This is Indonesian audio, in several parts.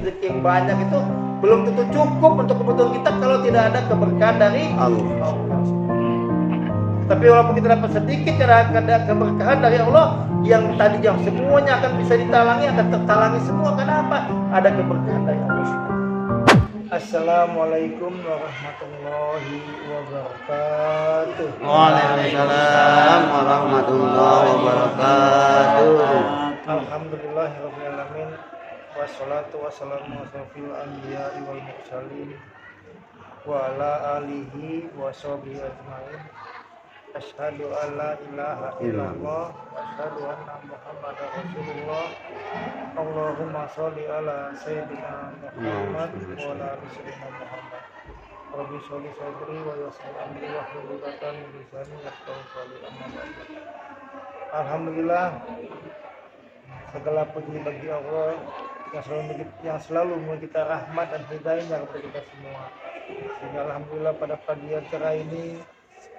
rezeki yang banyak itu belum tentu cukup untuk kebutuhan kita kalau tidak ada keberkahan dari Allah. Tapi walaupun kita dapat sedikit ada keberkahan dari Allah yang tadi yang semuanya akan bisa ditalangi, akan tertalangi semua. Kenapa? Ada keberkahan dari Allah. Assalamualaikum warahmatullahi wabarakatuh. Waalaikumsalam warahmatullahi wabarakatuh. Alhamdulillahirabbil alamin. Wassalatu wassalamu ala asyrofil anbiya'i wal mursalin wa ala alihi wa sahbihi ajmain. Asyhadu an la ilaha illallah wa asyhadu anna Muhammadar Rasulullah. Allahumma sholli ala sayyidina Muhammad wa ala ali sayyidina Muhammad. Rabbi sholli sadri wa yassir amri wa hlul 'uqdatam min lisani yafqahu qawli. Amma ba'd. Alhamdulillah, segala puji bagi Allah yang selalu memberi kita rahmat dan hidayahnya kepada kita semua. Sehingga alhamdulillah pada pagi yang cerah ini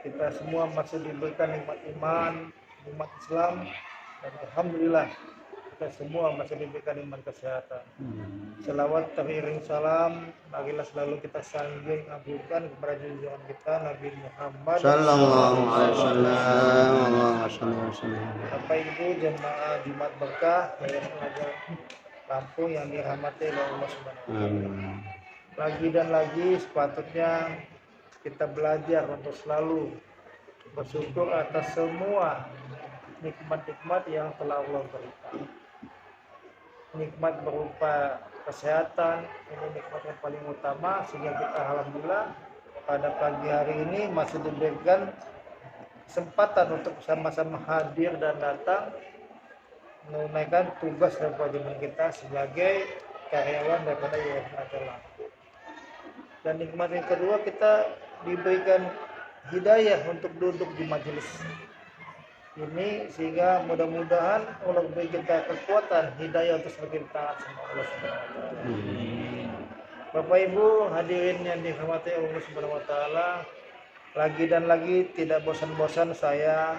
kita semua masih diberikan nikmat iman, nikmat Islam, dan alhamdulillah kita semua masih diberikan nikmat kesehatan. Selawat teriring salam, marilah selalu kita sanjung agunkan kepada junjungan kita Nabi Muhammad Sallallahu alaihi wasallam. Bapak Ibu jemaah Jumat Berkah yang ada Lampung yang dirahmati oleh Allah Subhanahu wa taala. Lagi dan lagi sepatutnya kita belajar untuk selalu bersyukur atas semua nikmat-nikmat yang telah Allah berikan. Nikmat berupa kesehatan, ini nikmat yang paling utama, sehingga kita alhamdulillah pada pagi hari ini masih diberikan kesempatan untuk sama-sama hadir dan datang menunaikan tugas dan kewajiban kita sebagai karyawan daripada Yayasan Lampung. Dan nikmat yang kedua, kita diberikan hidayah untuk duduk di majelis ini, sehingga mudah-mudahan Allah beri kita kekuatan hidayah untuk semakin taat sama Allah Subhanahu wa taala. Bapak Ibu hadirin yang dirahmati Allah Subhanahu wa taala, lagi dan lagi tidak bosan-bosan saya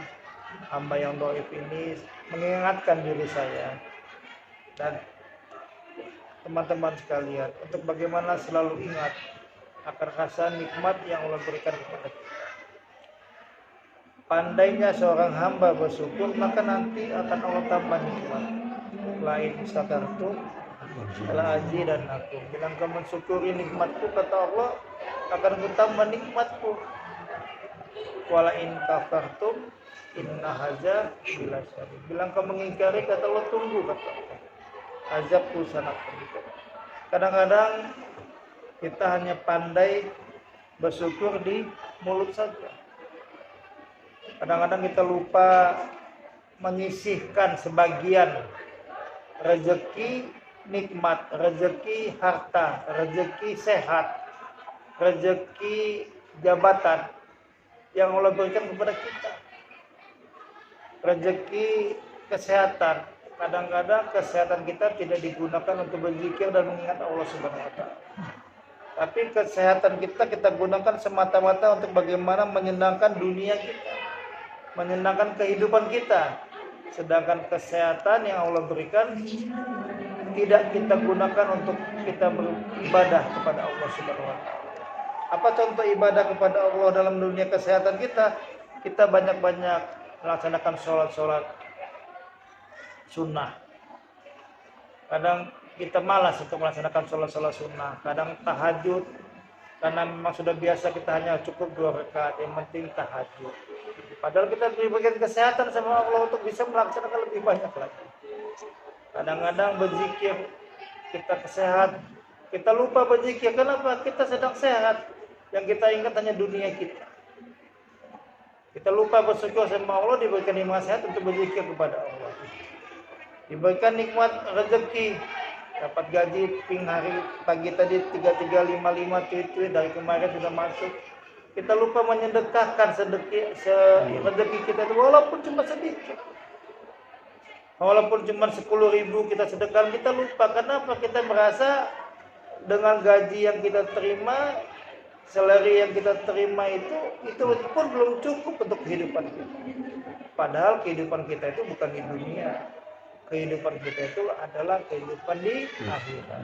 hamba yang dhaif ini mengingatkan diri saya dan teman-teman sekalian untuk bagaimana selalu ingat akan rasa nikmat yang Allah berikan kepada kita. Pandainya seorang hamba bersyukur, maka nanti akan Allah tambah nikmat. Lain syakartum la azidan aku. Bila engkau mensyukuri nikmatku, kata Allah, akan kutambah nikmatku. Wala in kafartum inna haza bila syari. Bila engkau mengingkari, kata Allah, tunggu, kata Allah, azabku sangat pedih. Kadang-kadang kita hanya pandai bersyukur di mulut saja. Kadang-kadang kita lupa menyisihkan sebagian rezeki nikmat, rezeki harta, rezeki sehat, rezeki jabatan yang Allah berikan kepada kita. Rezeki kesehatan, kadang-kadang kesehatan kita tidak digunakan untuk berzikir dan mengingat Allah Subhanahu wa taala. Tapi kesehatan kita gunakan semata-mata untuk bagaimana menyenangkan dunia kita, menyenangkan kehidupan kita. Sedangkan kesehatan yang Allah berikan tidak kita gunakan untuk kita beribadah kepada Allah Subhanahu wa taala. Apa contoh ibadah kepada Allah dalam dunia kesehatan kita? Kita banyak-banyak melaksanakan sholat-sholat sunnah. Kadang kita malas untuk melaksanakan sholat-sholat sunnah. Kadang tahajud, karena memang sudah biasa kita hanya cukup 2 rakaat, yang penting tahajud. Padahal kita diberikan kesehatan sama Allah untuk bisa melaksanakan lebih banyak lagi. Kadang-kadang berzikir, kita sehat, kita lupa berzikir. Kenapa? Kita sedang sehat. Yang kita ingat hanya dunia kita. Kita lupa bersyukur sama Allah diberikan nikmat sehat untuk berzikir kepada Allah. Diberikan nikmat rezeki, dapat gaji ping hari pagi tadi 3355 tweet dari kemarin sudah masuk. Kita lupa menyedekahkan rezeki kita itu walaupun cuma sedikit. Walaupun cuma 10.000 kita sedekahkan, kita lupa. Kenapa? Kita merasa dengan gaji yang kita terima, salary yang kita terima itu pun belum cukup untuk kehidupan kita. Padahal kehidupan kita itu bukan di dunia. Kehidupan kita itu adalah kehidupan di akhirat.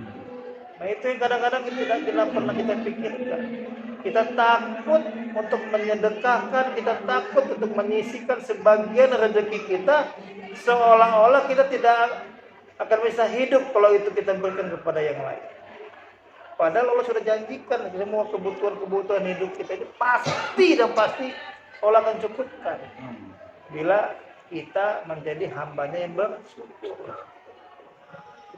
Nah itu yang kadang-kadang tidak pernah kita pikirkan. Kita takut untuk menyedekahkan, kita takut untuk menyisihkan sebagian rezeki kita, seolah-olah kita tidak akan bisa hidup kalau itu kita berikan kepada yang lain. Padahal Allah sudah janjikan semua kebutuhan hidup kita itu pasti dan pasti Allah akan cukupkan bila kita menjadi hambanya yang bersyukur.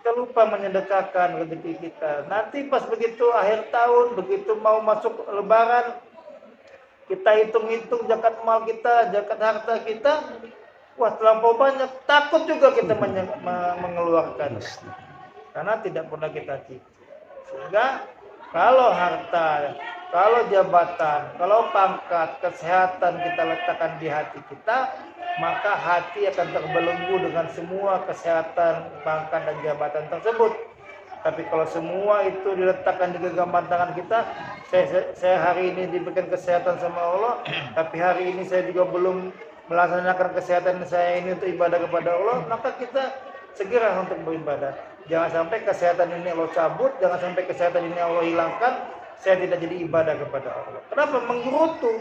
Kita lupa menyedekahkan rezeki kita. Nanti pas begitu akhir tahun, begitu mau masuk lebaran, kita hitung-hitung zakat mal kita, zakat harta kita, wah terlampau banyak. Takut juga kita mengeluarkan. Karena tidak pernah kita cicil. Sehingga kalau harta, kalau jabatan, kalau pangkat, kesehatan kita letakkan di hati kita, maka hati akan terbelenggu dengan semua kesehatan, pangkat dan jabatan tersebut. Tapi kalau semua itu diletakkan di genggaman tangan kita, saya hari ini diberikan kesehatan sama Allah, tapi hari ini saya juga belum melaksanakan kesehatan saya ini untuk ibadah kepada Allah, maka kita segera untuk beribadah. Jangan sampai kesehatan ini Allah cabut, jangan sampai kesehatan ini Allah hilangkan, saya tidak jadi ibadah kepada Allah. Kenapa? Menggerutu.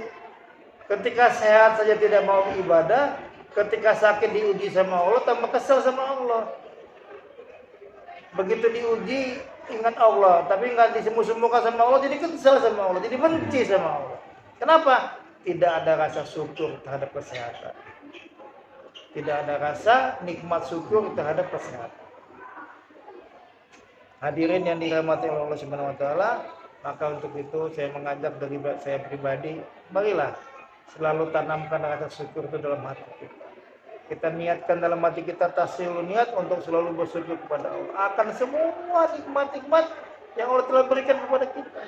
Ketika sehat saja tidak mau ibadah, ketika sakit diuji sama Allah, tambah kesel sama Allah. Begitu diuji, ingat Allah, tapi nggak disemu-semukan sama Allah, jadi kesel sama Allah, jadi benci sama Allah. Kenapa? Tidak ada rasa syukur terhadap kesehatan. Tidak ada rasa nikmat syukur terhadap kesehatan. Hadirin yang dirahmati Allah Subhanahu wa taala, maka untuk itu saya mengajak dari saya pribadi, marilah selalu tanamkan rasa syukur itu dalam hati kita. Kita niatkan dalam hati kita tasihul niat untuk selalu bersyukur kepada Allah akan semua nikmat-nikmat yang Allah telah berikan kepada kita.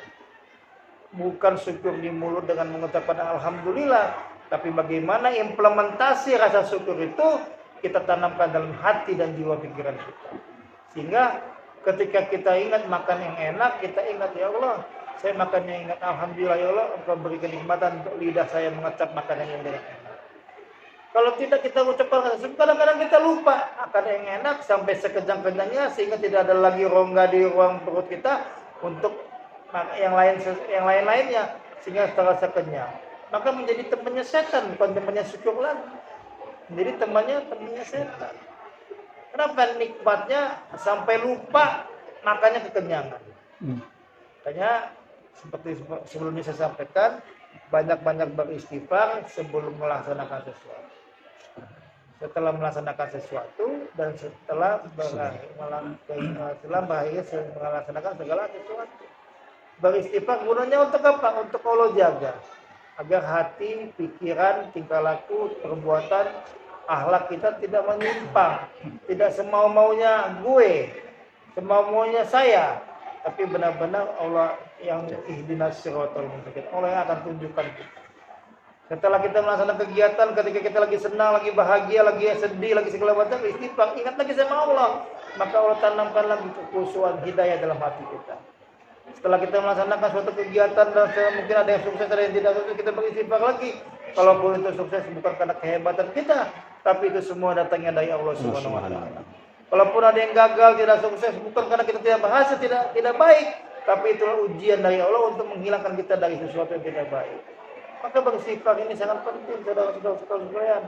Bukan syukur di mulut dengan mengucapkan alhamdulillah, tapi bagaimana implementasi rasa syukur itu kita tanamkan dalam hati dan jiwa pikiran kita. Sehingga ketika kita ingat makan yang enak, kita ingat, ya Allah, saya makannya ingat, alhamdulillah ya Allah, Engkau beri kenikmatan untuk lidah saya mengecap makanan yang enak. Kalau tidak kita ucapkan rasa syukur, kadang-kadang kita lupa akan yang enak sampai sekejang-kejangnya sehingga tidak ada lagi rongga di ruang perut kita untuk yang lain-lainnya sehingga terasa kenyang. Maka menjadi temannya setan, bukan temannya syukur lagi. Menjadi temannya setan. Kenapa nikmatnya sampai lupa makannya kekenyangan? Makanya seperti sebelumnya saya sampaikan, banyak-banyak beristighfar sebelum melaksanakan sesuatu. Setelah melaksanakan sesuatu dan setelah melaksanakan segala sesuatu. Beristighfar gunanya untuk apa? Untuk Allah jaga agar hati, pikiran, tingkah laku, perbuatan, akhlak kita tidak menyimpang, tidak semau-maunya gue, semau-maunya saya, tapi benar-benar Allah yang ihdinas siratal mustaqim, Allah yang akan tunjukkan kita. Setelah kita melaksanakan kegiatan, ketika kita lagi senang, lagi bahagia, lagi sedih, lagi segala macam, istighfar, ingat lagi sama Allah, maka Allah tanamkan lagi kekhusyuan hidayah dalam hati kita. Setelah kita melaksanakan suatu kegiatan dan mungkin ada yang sukses, ada yang tidak sukses, kita beristighfar lagi. Kalaupun itu sukses bukan karena kehebatan kita, tapi itu semua datangnya dari Allah Subhanahu wa taala. Kalaupun ada yang gagal, tidak sukses, bukan karena kita tidak berhasil, tidak baik, tapi itulah ujian dari Allah untuk menghilangkan kita dari sesuatu yang tidak baik. Maka beristighfar ini sangat penting, saudara-saudara sekalian.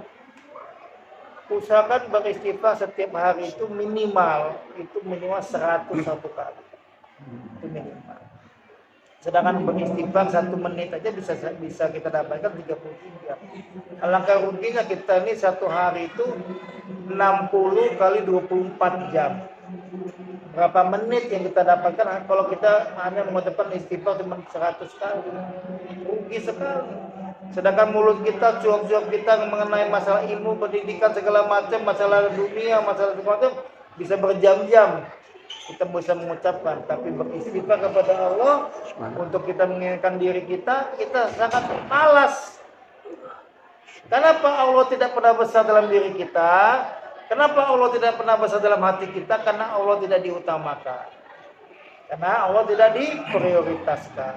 Usahakan beristighfar setiap hari itu minimal 101 kali. Itu minimal. Sedangkan beristighfar 1 menit aja bisa kita dapatkan 33. Alangkah ruginya kita ini satu hari itu 60 kali 24 jam. Berapa menit yang kita dapatkan kalau kita hanya mengucapkan istighfar cuma 100 kali. Rugi sekali. Sedangkan mulut kita, cuap-cuap kita mengenai masalah ilmu, pendidikan, segala macam, masalah dunia, masalah segala macam, bisa berjam-jam kita bisa mengucapkan, tapi beristighfar kepada Allah untuk kita mengingatkan diri kita sangat malas. Kenapa Allah tidak pernah besar dalam diri kita? Kenapa Allah tidak pernah besar dalam hati kita? Karena Allah tidak diutamakan. Karena Allah tidak diprioritaskan.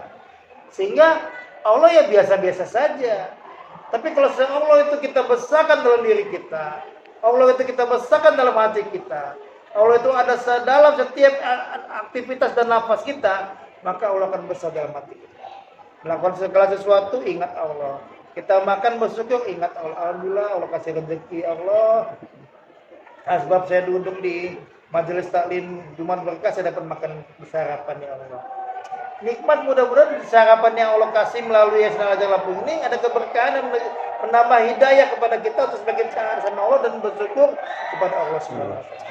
Sehingga Allah ya biasa-biasa saja. Tapi kalau Allah itu kita besarkan dalam diri kita, Allah itu kita besarkan dalam hati kita, Allah itu ada dalam setiap aktivitas dan nafas kita, maka Allah akan besar dalam hati kita. Melakukan segala sesuatu, ingat Allah. Kita makan bersyukur, ingat Allah. Alhamdulillah Allah kasih rezeki Allah. Sebab saya duduk di majelis taklim Jumat Berkah, saya dapat makan sarapan ya Allah. Nikmat, mudah-mudahan sarapan yang Allah kasih melalui Yayasan Al-Azhar Lampung ini ada keberkahan dan menambah hidayah kepada kita untuk semakin taat sama Allah dan bersyukur kepada Allah Subhanahu wa taala.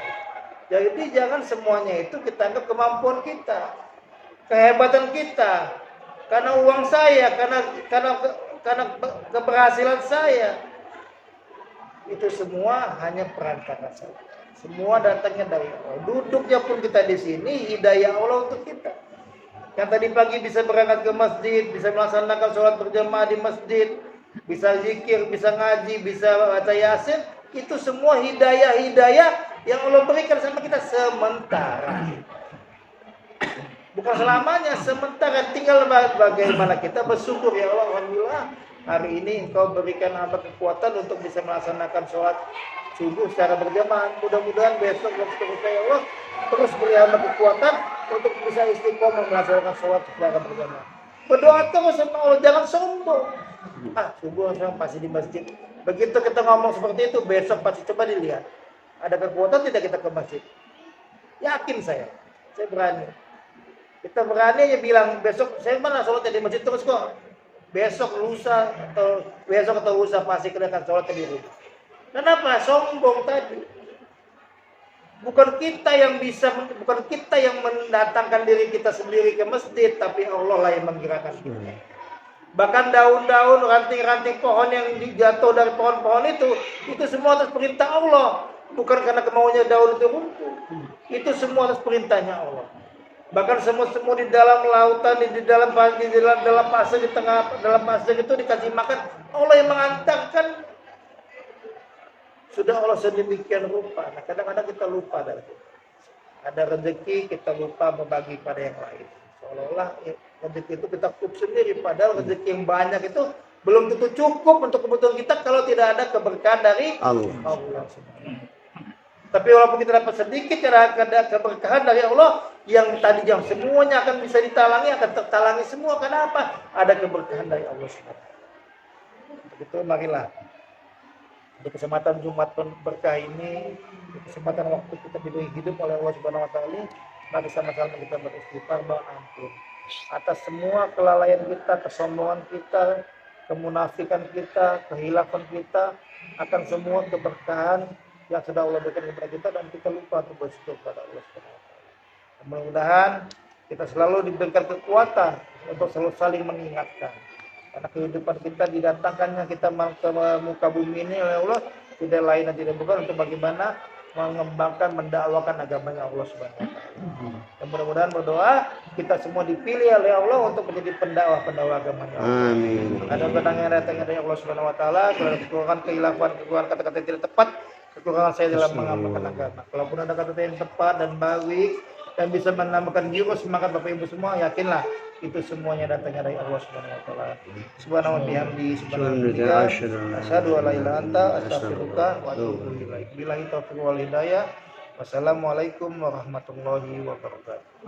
Jadi jangan semuanya itu kita anggap kemampuan kita, kehebatan kita, karena uang saya, karena keberhasilan saya. Itu semua hanya perantara saja. Semua datangnya dari Allah. Duduknya pun kita di sini, hidayah Allah untuk kita. Yang tadi pagi bisa berangkat ke masjid, bisa melaksanakan sholat berjamaah di masjid, bisa zikir, bisa ngaji, bisa baca yasin, itu semua hidayah-hidayah yang Allah berikan sama kita sementara. Bukan selamanya, sementara. Tinggal bagaimana kita bersyukur, ya Allah, alhamdulillah hari ini Engkau berikan hamba kekuatan untuk bisa melaksanakan sholat subuh secara berjamaah. Mudah-mudahan besok dan seterusnya ya Allah terus beri hamba kekuatan untuk bisa istiqomah melaksanakan sholat secara berjamaah. Berdoa terus sama Allah, jangan sombong. Subuh sekarang pasti di masjid. Begitu kita ngomong seperti itu, besok pasti coba dilihat. Ada kekuatan tidak kita ke masjid? Yakin saya berani. Kita berani aja bilang besok saya mana sholatnya di masjid terus kok. Besok lusa atau lusa pasti kita akan sholat di rumah. Kenapa? Sombong tadi. Bukan kita yang mendatangkan diri kita sendiri ke masjid, tapi Allah lah yang menggerakkan kita. Bahkan daun-daun, ranting-ranting pohon yang jatuh dari pohon-pohon itu semua atas perintah Allah. Bukan karena kemauannya daun itu runtuh. Itu semua atas perintahnya Allah. Bahkan semut-semut di dalam lautan, di dalam pasir, di tengah dalam pasir itu dikasih makan. Allah yang mengantarkan. Sudah Allah sedemikian rupa. Nah, kadang-kadang kita lupa dari itu. Ada rezeki kita lupa membagi pada yang lain. Seolah-olah rezeki itu kita kup sendiri. Padahal rezeki yang banyak itu belum tentu cukup untuk kebutuhan kita kalau tidak ada keberkahan dari Allah. Tapi walaupun kita dapat sedikit, ada keberkahan dari Allah yang tadi jam semuanya akan bisa ditalangi, akan tertalangi semua. Kenapa? Ada keberkahan dari Allah SWT. Begitu, marilah di kesempatan Jumat Berkah ini, di kesempatan waktu kita diberi hidup oleh Allah Subhanahu wa taala, mari sama-sama kita beristighfar, mohon ampun atas semua kelalaian kita, kesombongan kita, kemunafikan kita, kehilafan kita, akan semua keberkahan yang sudah Allah berikan kepada kita dan kita lupa untuk bersyukur kepada Allah Subhanahu wa taala. Mudah-mudahan kita selalu diberikan kekuatan untuk selalu saling mengingatkan. Karena kehidupan kita didatangkannya kita ke muka bumi ini oleh Allah tidak lain dan tidak bukan untuk bagaimana mengembangkan, mendakwakan agamanya Allah Subhanahu wa taala. Dan mudah-mudahan berdoa kita semua dipilih oleh Allah untuk menjadi pendakwah agamanya Allah. Amin. Ada benang yang datangnya dari Allah Subhanahu wa taala, kalau kekurangan kehilafan, kekurangan kata-kata yang tidak tepat, kekurangan saya dalam mengamalkan agama. Kalaupun ada kata-kata yang tepat dan baik dan bisa menambahkan jiwa semangat Bapak Ibu semua, yakinlah itu semuanya datangnya dari Allah Subhanahu wa taala. Subhanahu wa bihamdi, subhanallah, asyhadu an la ilaha illa anta, astaghfiruka wa atubu ilaik. Billahi taufiq wal hidayah. Wassalamualaikum warahmatullahi wabarakatuh.